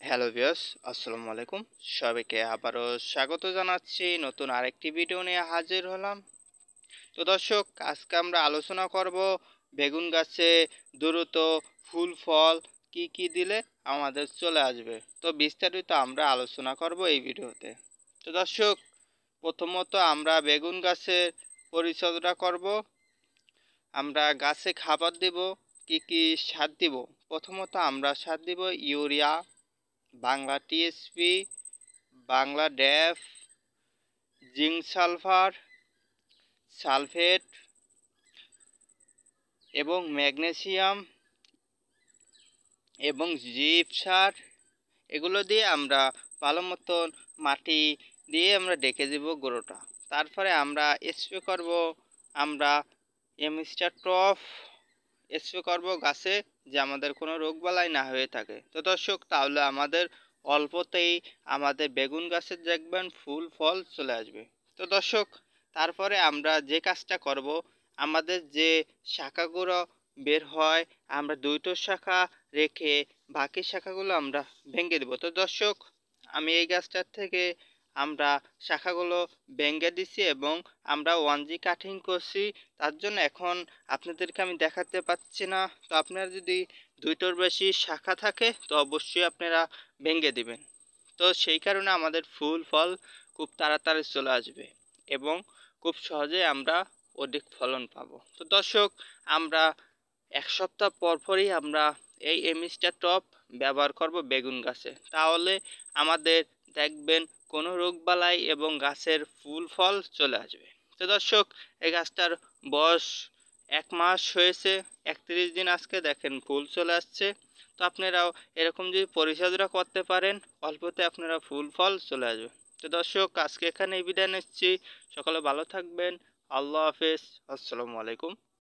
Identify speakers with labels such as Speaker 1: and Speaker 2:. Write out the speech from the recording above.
Speaker 1: Hello viewers, আসসালামু আলাইকুম। সবাইকে আবারও স্বাগত জানাচ্ছি। নতুন আরেকটি ভিডিও নিয়ে হাজির হলাম। তো দর্শক, আজকে আমরা আলোচনা করব বেগুন গাছে দ্রুত ফুল ফল কি কি দিলে আমাদের চলে আসবে। তো বিস্তারিত আমরা আলোচনা করব এই ভিডিওতে। তো দর্শক, প্রথমত আমরা বেগুন গাছের পরিচর্যা করব। আমরা গাছে খাবার দেব, কি কি সার দিব। প্রথমত আমরা সার দিব urea, Bangla TSP, Bangla death, zinc sulphur, sulphate এবং ম্যাগনেসিয়াম এবং জিপ সার। এগুলো দিয়ে আমরা ভালো মতন মাটি দিয়ে আমরা ডেকে দেব গোড়োটা। তারপরে আমরা স্প্রে করব, আমরা এমিস্টার টপ স্প্রে করব গাছে, যে আমাদের কোনো রোগবালাই না হয়ে থাকে। তো দর্শক, তাহলে আমাদের অল্পতেই আমাদের বেগুন গাছের দেখবেন ফুল ফল চলে আসবে। তো দর্শক, তারপরে আমরা যে কাজটা করব, আমাদের যে শাখাগুলো বের হয়, আমরা দুটো শাখা রেখে বাকি শাখাগুলো আমরা ভেঙে দেব। তো দর্শক, আমি এই গাছটার থেকে আমরা শাখাগুলো ভেঙে দিছি এবং আমরা 1G কাটিং করছি। তার জন্য এখন আপনাদেরকে আমি দেখাতে পাচ্ছি না। তো আপনার যদি দুইটোর বেশি শাখা থাকে তো অবশ্যই আপনারা ভেঙে দিবেন। তো সেই কারণে আমাদের ফুল ফল খুব তাড়াতাড়ি চলে আসবে এবং খুব সহজে আমরা অধিক ফলন পাবো। তো দর্শক, আমরা এক সপ্তাহ পরপরই আমরা এই এমিস্টার টপ ব্যবহার করব বেগুন গাছে। তাহলে আমাদের দেখবেন কোনো রোগবালাই এবং গাছের ফুল ফল চলে আসবে। তো দর্শক, এই গাছটার বয়স 1 মাস হয়েছে, 31 দিন আজকে দেখেন ফুল চলে আসছে। তো আপনারাও এরকম যদি পরিচর্যা করতে পারেন, অল্পতে আপনারা ফুল ফল চলে আসবে। তো দর্শক, আজকে এখানে বিদায় নিচ্ছি। সকলে ভালো থাকবেন। আল্লাহ হাফেজ। আসসালামু আলাইকুম।